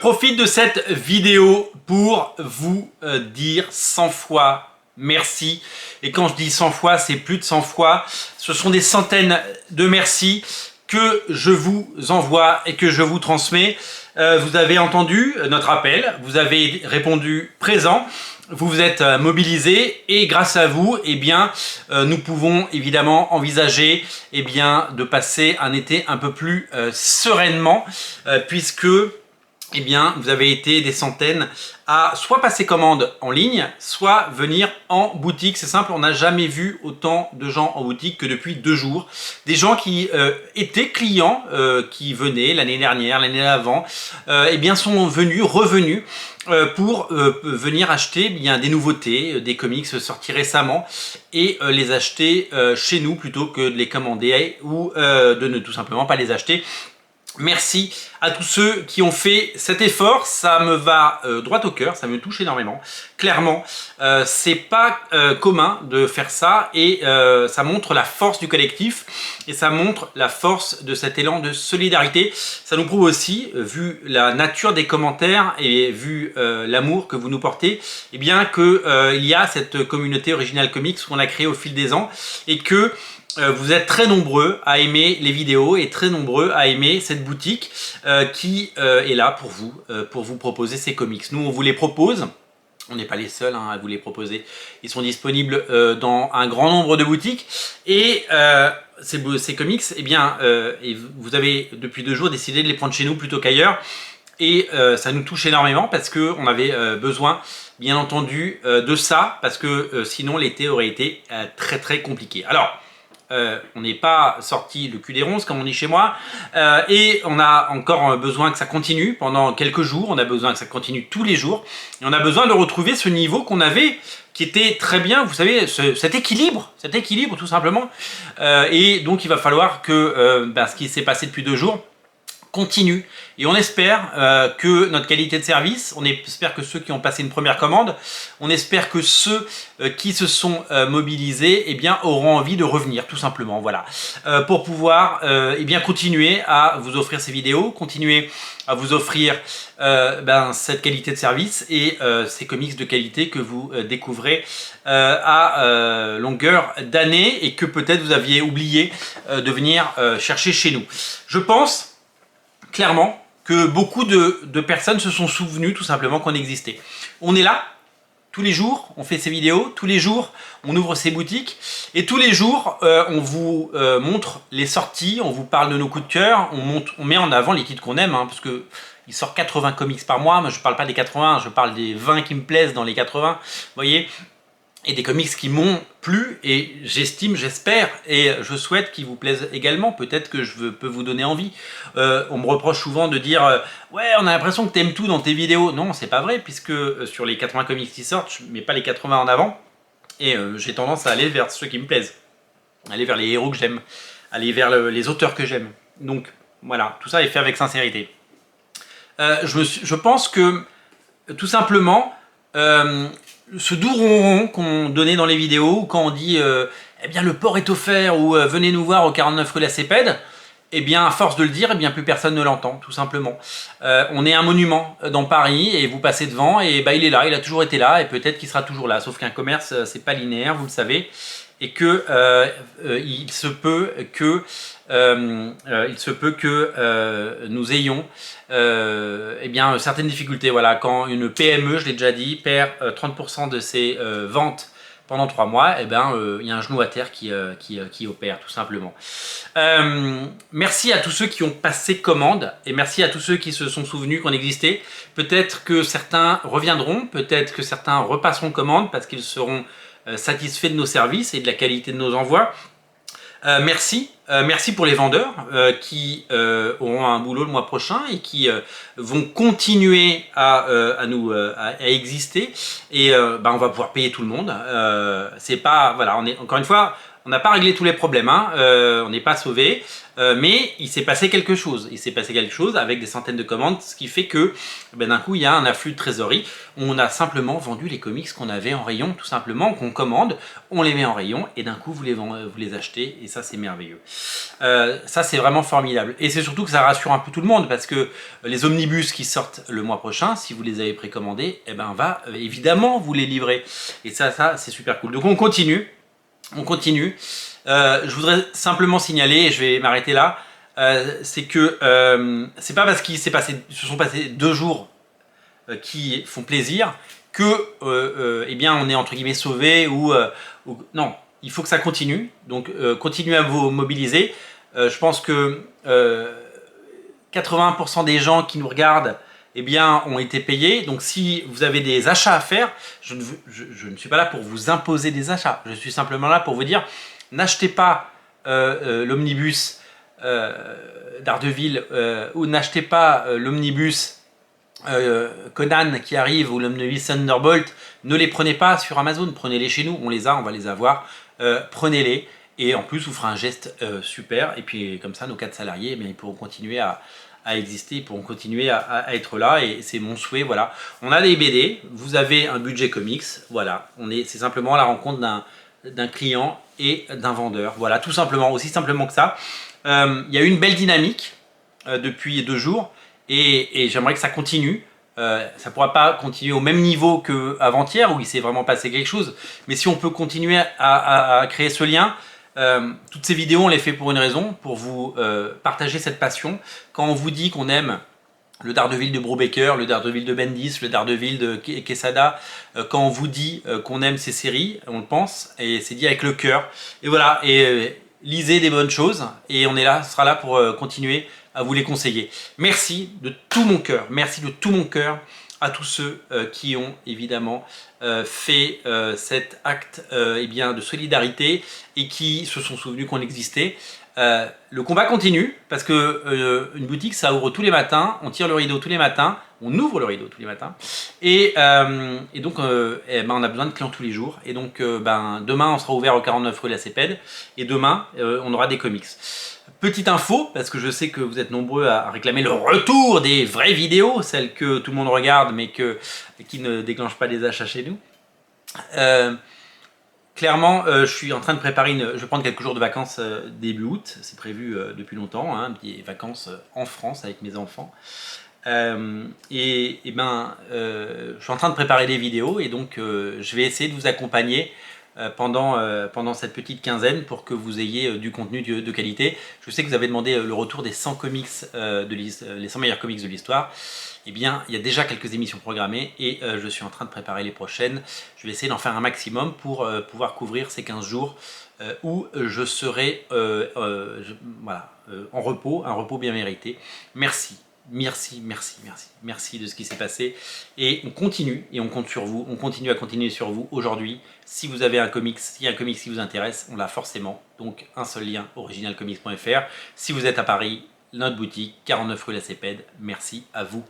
profite de cette vidéo pour vous dire 100 fois merci. Et quand je dis 100 fois, c'est plus de 100 fois. Ce sont des centaines de merci que je vous envoie et que je vous transmets. Vous avez entendu notre appel, vous avez répondu présent, vous vous êtes mobilisés et grâce à vous, eh bien, nous pouvons évidemment envisager de passer un été un peu plus sereinement puisque eh bien, vous avez été des centaines à soit passer commande en ligne, soit venir en boutique. C'est simple, on n'a jamais vu autant de gens en boutique que depuis 2 jours. Des gens qui étaient clients, qui venaient l'année dernière, l'année d'avant, eh bien sont revenus pour venir acheter des nouveautés, des comics sortis récemment et les acheter chez nous plutôt que de les commander ou de ne tout simplement pas les acheter. Merci à tous ceux qui ont fait cet effort, ça me va droit au cœur, ça me touche énormément. Clairement, c'est pas commun de faire ça et ça montre la force du collectif et ça montre la force de cet élan de solidarité. Ça nous prouve aussi, vu la nature des commentaires et vu l'amour que vous nous portez, eh bien que il y a cette communauté Original Comics qu'on a créée au fil des ans et que vous êtes très nombreux à aimer les vidéos et très nombreux à aimer cette boutique qui est là pour vous proposer ces comics. Nous, on vous les propose. On n'est pas les seuls à vous les proposer. Ils sont disponibles dans un grand nombre de boutiques. Et ces comics, eh bien, vous avez depuis 2 jours décidé de les prendre chez nous plutôt qu'ailleurs. Et ça nous touche énormément parce qu'on avait besoin, bien entendu, de ça. Parce que sinon, l'été aurait été très très compliqué. Alors, on n'est pas sorti le cul des ronces comme on dit chez moi et on a encore besoin que ça continue pendant quelques jours, on a besoin que ça continue tous les jours et on a besoin de retrouver ce niveau qu'on avait qui était très bien, vous savez, cet équilibre tout simplement et donc il va falloir que ce qui s'est passé depuis 2 jours continue et on espère que notre qualité de service, on espère que ceux qui ont passé une première commande, on espère que ceux qui se sont mobilisés eh bien, auront envie de revenir tout simplement, voilà, pour pouvoir continuer à vous offrir ces vidéos, continuer à vous offrir cette qualité de service et ces comics de qualité que vous découvrez à longueur d'année et que peut-être vous aviez oublié de venir chercher chez nous. Je pense clairement que beaucoup de personnes se sont souvenues tout simplement qu'on existait. On est là, tous les jours, on fait ces vidéos, tous les jours, on ouvre ces boutiques, et tous les jours, on vous montre les sorties, on vous parle de nos coups de cœur, on met en avant les titres qu'on aime, parce que il sort 80 comics par mois, mais je ne parle pas des 80, je parle des 20 qui me plaisent dans les 80, vous voyez, et des comics qui m'ont plu et j'estime, j'espère et je souhaite qu'ils vous plaisent également. Peut-être que je peux vous donner envie. On me reproche souvent de dire ouais, on a l'impression que tu aimes tout dans tes vidéos. Non, c'est pas vrai puisque sur les 80 comics qui sortent, je mets pas les 80 en avant et j'ai tendance à aller vers ceux qui me plaisent, aller vers les héros que j'aime, aller vers les auteurs que j'aime. Donc voilà, tout ça est fait avec sincérité. Je pense que tout simplement ce doux ronron qu'on donnait dans les vidéos, quand on dit eh bien le port est offert ou venez nous voir au 49 rue la Cépède, eh bien à force de le dire, eh bien plus personne ne l'entend, tout simplement. On est un monument dans Paris et vous passez devant et il est là, il a toujours été là et peut-être qu'il sera toujours là. Sauf qu'un commerce, c'est pas linéaire, vous le savez, et que il se peut que nous ayons certaines difficultés. Voilà, quand une PME, je l'ai déjà dit, perd 30% de ses ventes pendant 3 mois, il y a un genou à terre qui opère tout simplement. Merci à tous ceux qui ont passé commande et merci à tous ceux qui se sont souvenus qu'on existait. Peut-être que certains reviendront, peut-être que certains repasseront commande parce qu'ils seront satisfaits de nos services et de la qualité de nos envois. Merci pour les vendeurs qui auront un boulot le mois prochain et qui vont continuer à exister et on va pouvoir payer tout le monde. C'est pas, voilà, encore une fois, on n'a pas réglé tous les problèmes, on n'est pas sauvé. mais il s'est passé quelque chose. Il s'est passé quelque chose avec des centaines de commandes, ce qui fait que d'un coup il y a un afflux de trésorerie. On a simplement vendu les comics qu'on avait en rayon, tout simplement, qu'on commande, on les met en rayon et d'un coup vous les achetez et ça c'est merveilleux. Ça c'est vraiment formidable et c'est surtout que ça rassure un peu tout le monde parce que les omnibus qui sortent le mois prochain, si vous les avez précommandés, on va évidemment vous les livrer et ça c'est super cool. Donc on continue. Je voudrais simplement signaler, et je vais m'arrêter là, c'est que c'est pas parce qu'il se sont passés 2 jours qui font plaisir que on est entre guillemets sauvé ou non, il faut que ça continue. Donc continuez à vous mobiliser. Je pense que 80% des gens qui nous regardent ont été payés. Donc si vous avez des achats à faire, je ne suis pas là pour vous imposer des achats. Je suis simplement là pour vous dire, n'achetez pas l'omnibus Daredevil ou n'achetez pas l'omnibus Conan qui arrive ou l'omnibus Thunderbolt. Ne les prenez pas sur Amazon, prenez-les chez nous, on les a, on va les avoir. Prenez-les. Et en plus, vous ferez un geste super. Et puis, comme ça, nos 4 salariés, ils pourront continuer à exister, ils pourront continuer à être là. Et c'est mon souhait, voilà. On a des BD, vous avez un budget comics, voilà. C'est simplement la rencontre d'un client et d'un vendeur. Voilà, tout simplement, aussi simplement que ça. Il y a eu une belle dynamique depuis 2 jours. Et j'aimerais que ça continue. Ça ne pourra pas continuer au même niveau qu'avant-hier, où il s'est vraiment passé quelque chose. Mais si on peut continuer à créer ce lien, toutes ces vidéos, on les fait pour une raison, pour vous partager cette passion. Quand on vous dit qu'on aime le Daredevil de Brubaker, le Daredevil de Bendis, le Daredevil de Quesada, quand on vous dit qu'on aime ces séries, on le pense, et c'est dit avec le cœur. Et voilà, lisez des bonnes choses, et on sera là pour continuer à vous les conseiller. Merci de tout mon cœur, à tous ceux qui ont évidemment fait cet acte de solidarité et qui se sont souvenus qu'on existait. Le combat continue parce que une boutique ça ouvre tous les matins, on tire le rideau tous les matins, on ouvre le rideau tous les matins et donc on a besoin de clients tous les jours et donc demain on sera ouvert au 49 rue La Cépède et demain on aura des comics. Petite info, parce que je sais que vous êtes nombreux à réclamer le retour des vraies vidéos, celles que tout le monde regarde mais qui ne déclenchent pas des achats chez nous. Clairement, je suis en train de préparer je vais prendre quelques jours de vacances début août, c'est prévu depuis longtemps, des vacances en France avec mes enfants. Je suis en train de préparer des vidéos et donc je vais essayer de vous accompagner pendant cette petite quinzaine pour que vous ayez du contenu de qualité. Je sais que vous avez demandé le retour des 100 comics, les 100 meilleurs comics de l'histoire. Il y a déjà quelques émissions programmées et je suis en train de préparer les prochaines. Je vais essayer d'en faire un maximum pour pouvoir couvrir ces 15 jours où je serai en repos, un repos bien mérité. Merci de ce qui s'est passé et on continue et on compte sur vous, on continue à continuer sur vous aujourd'hui. Si vous avez un comics, s'il y a un comics qui vous intéresse, on l'a forcément, donc un seul lien, originalcomics.fr. Si vous êtes à Paris, notre boutique, 49 rue La Cépède. Merci à vous.